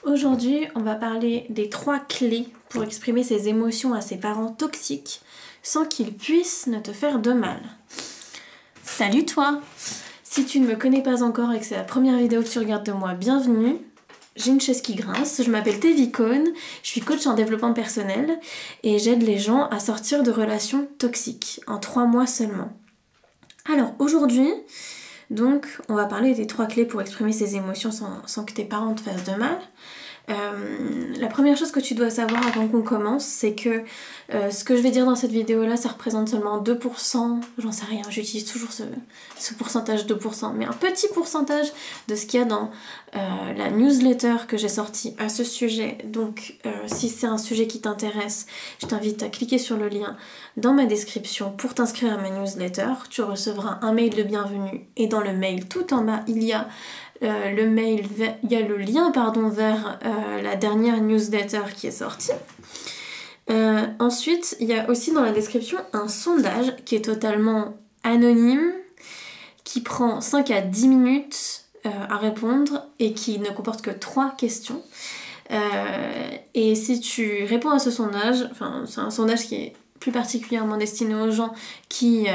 Aujourd'hui, on va parler des 3 clés pour exprimer ses émotions à ses parents toxiques sans qu'ils puissent ne te faire de mal. Salut toi! Si tu ne me connais pas encore et que c'est la première vidéo que tu regardes de moi, bienvenue. J'ai une chaise qui grince, je m'appelle Tevi Cohn, je suis coach en développement personnel et j'aide les gens à sortir de relations toxiques en 3 mois seulement. Alors aujourd'hui, donc, on va parler des 3 clés pour exprimer ses émotions sans que tes parents te fassent de mal. La première chose que tu dois savoir avant qu'on commence, c'est que ce que je vais dire dans cette vidéo-là, ça représente seulement 2%, j'en sais rien, j'utilise toujours ce pourcentage 2%, mais un petit pourcentage de ce qu'il y a dans la newsletter que j'ai sortie à ce sujet. Donc, si c'est un sujet qui t'intéresse, je t'invite à cliquer sur le lien dans ma description pour t'inscrire à ma newsletter. Tu recevras un mail de bienvenue et dans le mail, tout en bas, il y a le lien vers la dernière newsletter qui est sortie. Ensuite, il y a aussi dans la description un sondage qui est totalement anonyme, qui prend 5 à 10 minutes à répondre et qui ne comporte que 3 questions. Et si tu réponds à ce sondage, enfin c'est un sondage qui est plus particulièrement destiné aux gens qui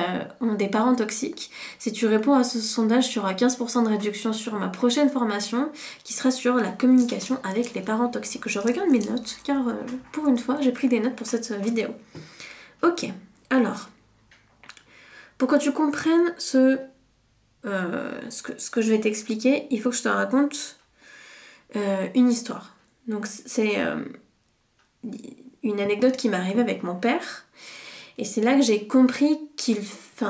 ont des parents toxiques. Si tu réponds à ce sondage, tu auras 15% de réduction sur ma prochaine formation qui sera sur la communication avec les parents toxiques. Je regarde mes notes car pour une fois j'ai pris des notes pour cette vidéo. Ok, alors pour que tu comprennes ce que je vais t'expliquer, il faut que je te raconte une histoire. Donc c'est une anecdote qui m'est arrivée avec mon père. Et c'est là que j'ai compris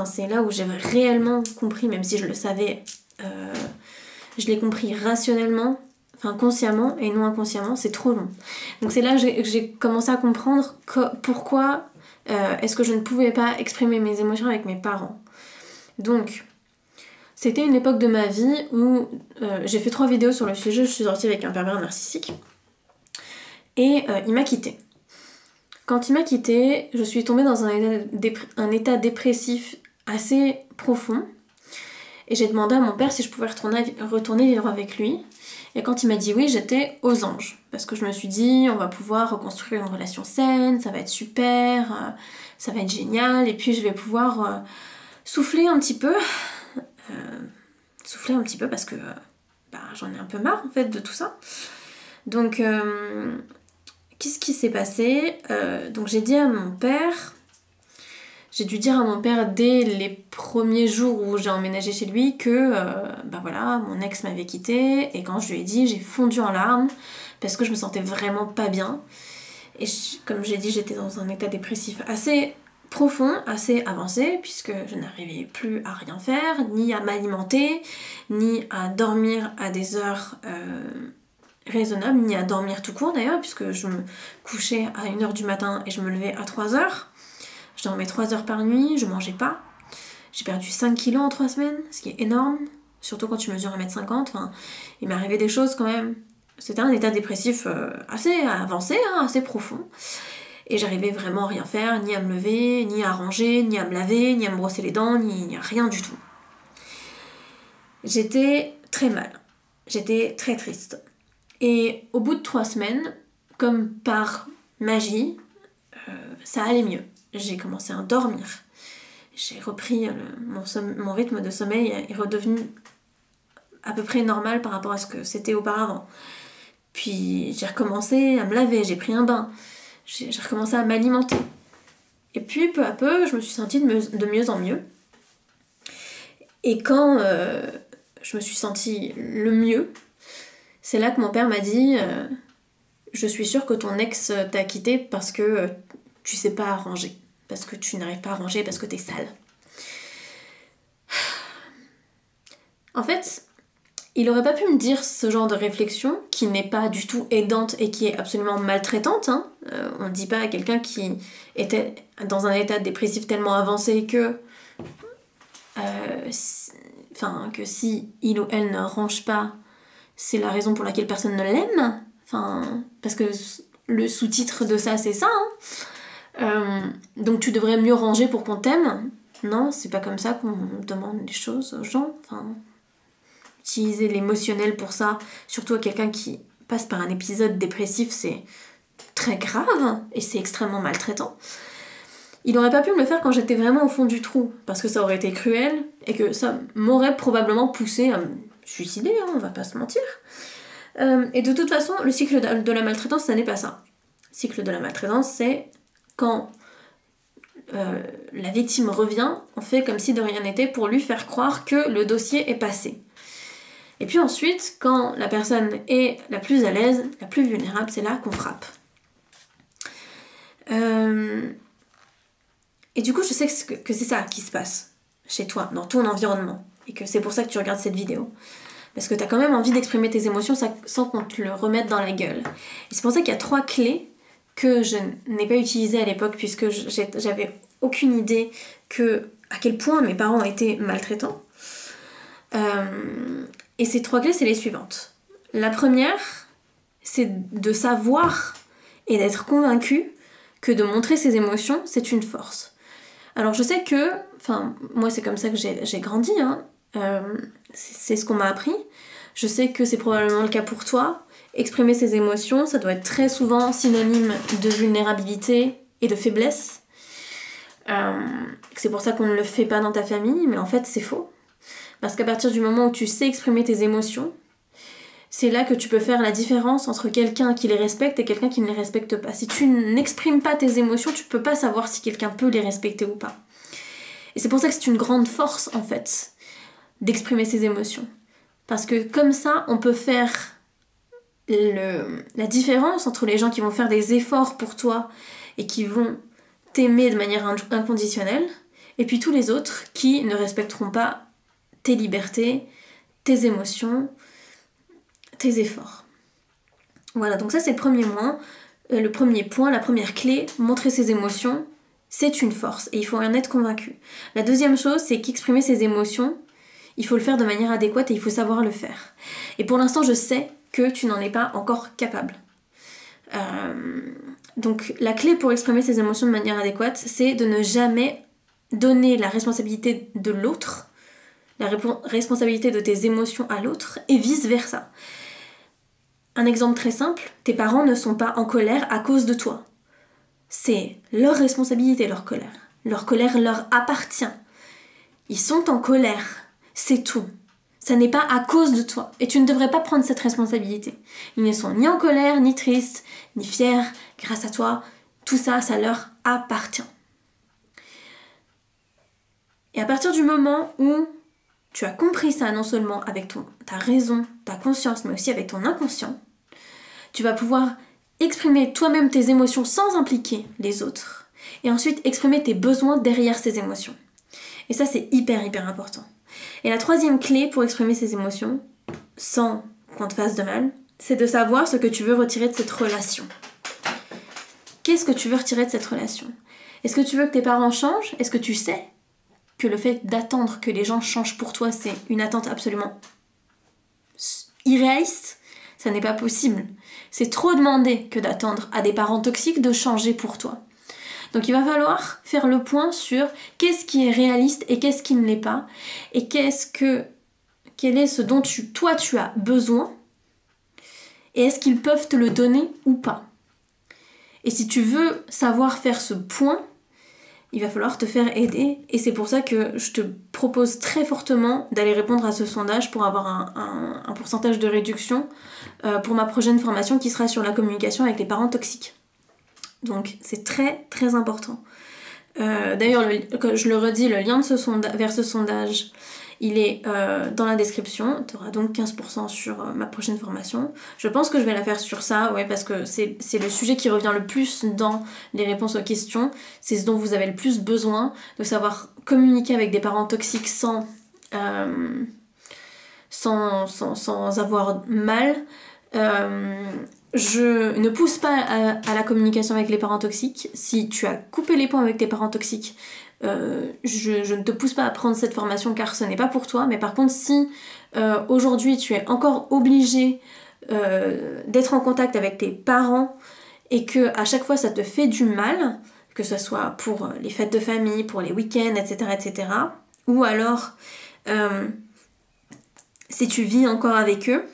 c'est là où j'ai réellement compris, même si je le savais, je l'ai compris rationnellement, consciemment et non inconsciemment, c'est trop long. Donc c'est là que j'ai commencé à comprendre pourquoi est-ce que je ne pouvais pas exprimer mes émotions avec mes parents. Donc, c'était une époque de ma vie où j'ai fait 3 vidéos sur le sujet, je suis sortie avec un pervers narcissique. Et il m'a quittée. Quand il m'a quittée, je suis tombée dans un état dépressif assez profond. Et j'ai demandé à mon père si je pouvais retourner vivre avec lui. Et quand il m'a dit oui, j'étais aux anges. Parce que je me suis dit, on va pouvoir reconstruire une relation saine, ça va être super, ça va être génial. Et puis je vais pouvoir souffler un petit peu. Parce que j'en ai un peu marre en fait de tout ça. Donc... qu'est-ce qui s'est passé? Donc j'ai dû dire à mon père dès les premiers jours où j'ai emménagé chez lui que mon ex m'avait quittée, et quand je lui ai dit, j'ai fondu en larmes parce que je me sentais vraiment pas bien. Et comme j'ai dit, j'étais dans un état dépressif assez profond, assez avancé, puisque je n'arrivais plus à rien faire, ni à m'alimenter, ni à dormir à des heures raisonnable, ni à dormir tout court d'ailleurs, puisque je me couchais à 1h du matin et je me levais à 3h. Je dormais 3 heures par nuit, je mangeais pas. J'ai perdu 5 kilos en 3 semaines, ce qui est énorme, surtout quand tu mesures 1m50. Il m'est arrivé des choses quand même. C'était un état dépressif assez avancé, assez profond. Et j'arrivais vraiment à rien faire, ni à me lever, ni à ranger, ni à me laver, ni à me brosser les dents, ni à rien du tout. J'étais très mal. J'étais très triste. Et au bout de 3 semaines, comme par magie, ça allait mieux. J'ai commencé à dormir. J'ai repris mon rythme de sommeil est redevenu à peu près normal par rapport à ce que c'était auparavant. Puis j'ai recommencé à me laver, j'ai pris un bain, j'ai recommencé à m'alimenter. Et puis peu à peu, je me suis sentie de mieux en mieux. Et quand je me suis sentie le mieux, c'est là que mon père m'a dit je suis sûre que ton ex t'a quitté parce que tu sais pas ranger, parce que tu n'arrives pas à ranger, parce que t'es sale. En fait, il aurait pas pu me dire ce genre de réflexion qui n'est pas du tout aidante et qui est absolument maltraitante. On ne dit pas à quelqu'un qui était dans un état dépressif tellement avancé que si il ou elle ne range pas, c'est la raison pour laquelle personne ne l'aime. Parce que le sous-titre de ça, c'est ça. Donc tu devrais mieux ranger pour qu'on t'aime. Non, c'est pas comme ça qu'on demande les choses aux gens. Utiliser l'émotionnel pour ça, surtout à quelqu'un qui passe par un épisode dépressif, c'est très grave et c'est extrêmement maltraitant. Il aurait pas pu me le faire quand j'étais vraiment au fond du trou, parce que ça aurait été cruel et que ça m'aurait probablement poussé à me suicider, hein, on va pas se mentir. Et de toute façon, le cycle de la maltraitance, ça n'est pas ça. Le cycle de la maltraitance, c'est quand la victime revient, on fait comme si de rien n'était pour lui faire croire que le dossier est passé. Et puis ensuite, quand la personne est la plus à l'aise, la plus vulnérable, c'est là qu'on frappe. Et du coup, je sais que c'est ça qui se passe chez toi, dans ton environnement. Et que c'est pour ça que tu regardes cette vidéo. Parce que t'as quand même envie d'exprimer tes émotions sans qu'on te le remette dans la gueule. Et c'est pour ça qu'il y a 3 clés que je n'ai pas utilisées à l'époque, puisque j'avais aucune idée à quel point mes parents étaient maltraitants. Et ces 3 clés, c'est les suivantes. La première, c'est de savoir et d'être convaincu que de montrer ses émotions, c'est une force. Alors je sais que, moi c'est comme ça que j'ai grandi, hein. C'est ce qu'on m'a appris. Je sais que c'est probablement le cas pour toi. Exprimer ses émotions, ça doit être très souvent synonyme de vulnérabilité et de faiblesse. C'est pour ça qu'on ne le fait pas dans ta famille, mais en fait c'est faux. Parce qu'à partir du moment où tu sais exprimer tes émotions, c'est là que tu peux faire la différence entre quelqu'un qui les respecte et quelqu'un qui ne les respecte pas. Si tu n'exprimes pas tes émotions, tu peux pas savoir si quelqu'un peut les respecter ou pas. Et c'est pour ça que c'est une grande force, en fait, d'exprimer ses émotions. Parce que comme ça, on peut faire la différence entre les gens qui vont faire des efforts pour toi et qui vont t'aimer de manière inconditionnelle, et puis tous les autres qui ne respecteront pas tes libertés, tes émotions, tes efforts. Voilà, donc ça c'est le premier point, la première clé, montrer ses émotions, c'est une force et il faut en être convaincu. La deuxième chose, c'est qu'exprimer ses émotions, il faut le faire de manière adéquate et il faut savoir le faire. Et pour l'instant, je sais que tu n'en es pas encore capable. Donc la clé pour exprimer ses émotions de manière adéquate, c'est de ne jamais donner la responsabilité de l'autre, la responsabilité de tes émotions à l'autre et vice-versa. Un exemple très simple, tes parents ne sont pas en colère à cause de toi. C'est leur responsabilité, leur colère. Leur colère leur appartient. Ils sont en colère, c'est tout. Ça n'est pas à cause de toi. Et tu ne devrais pas prendre cette responsabilité. Ils ne sont ni en colère, ni tristes, ni fiers, grâce à toi. Tout ça, ça leur appartient. Et à partir du moment où tu as compris ça, non seulement avec ta raison, ta conscience, mais aussi avec ton inconscient, tu vas pouvoir exprimer toi-même tes émotions sans impliquer les autres. Et ensuite, exprimer tes besoins derrière ces émotions. Et ça, c'est hyper important. Et la troisième clé pour exprimer ses émotions, sans qu'on te fasse de mal, c'est de savoir ce que tu veux retirer de cette relation. Qu'est-ce que tu veux retirer de cette relation? Est-ce que tu veux que tes parents changent? Est-ce que tu sais que le fait d'attendre que les gens changent pour toi, c'est une attente absolument irréaliste? Ça n'est pas possible. C'est trop demandé que d'attendre à des parents toxiques de changer pour toi. Donc il va falloir faire le point sur qu'est-ce qui est réaliste et qu'est-ce qui ne l'est pas, et quel est ce dont toi tu as besoin, et est-ce qu'ils peuvent te le donner ou pas. Et si tu veux savoir faire ce point, il va falloir te faire aider, et c'est pour ça que je te propose très fortement d'aller répondre à ce sondage pour avoir un pourcentage de réduction pour ma prochaine formation qui sera sur la communication avec les parents toxiques. Donc c'est très très important. D'ailleurs, je le redis, le lien vers ce sondage, il est dans la description. Tu auras donc 15% sur ma prochaine formation. Je pense que je vais la faire sur ça, ouais, parce que c'est le sujet qui revient le plus dans les réponses aux questions. C'est ce dont vous avez le plus besoin, de savoir communiquer avec des parents toxiques sans avoir mal. Je ne pousse pas à la communication avec les parents toxiques. Si tu as coupé les ponts avec tes parents toxiques, je ne te pousse pas à prendre cette formation car ce n'est pas pour toi. Mais par contre, si aujourd'hui tu es encore obligé d'être en contact avec tes parents et que à chaque fois ça te fait du mal, que ce soit pour les fêtes de famille, pour les week-ends, etc., ou alors si tu vis encore avec eux,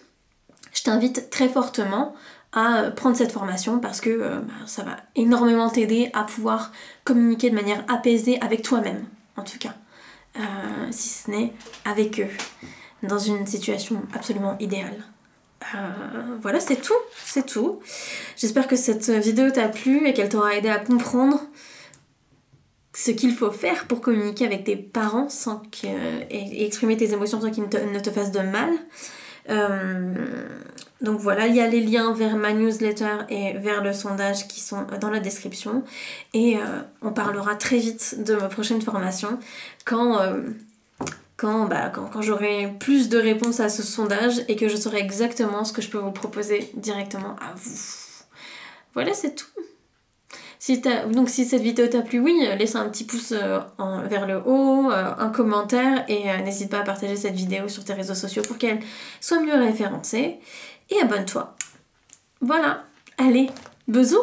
je t'invite très fortement à prendre cette formation parce que ça va énormément t'aider à pouvoir communiquer de manière apaisée avec toi-même, en tout cas, si ce n'est avec eux, dans une situation absolument idéale. Voilà, c'est tout. J'espère que cette vidéo t'a plu et qu'elle t'aura aidé à comprendre ce qu'il faut faire pour communiquer avec tes parents et exprimer tes émotions sans qu'ils ne te fassent de mal. Donc voilà, il y a les liens vers ma newsletter et vers le sondage qui sont dans la description. Et on parlera très vite de ma prochaine formation quand j'aurai plus de réponses à ce sondage et que je saurai exactement ce que je peux vous proposer directement à vous. Voilà, c'est tout. Donc si cette vidéo t'a plu, oui, laisse un petit pouce vers le haut, un commentaire et n'hésite pas à partager cette vidéo sur tes réseaux sociaux pour qu'elle soit mieux référencée. Et abonne-toi. Voilà, allez, bisous.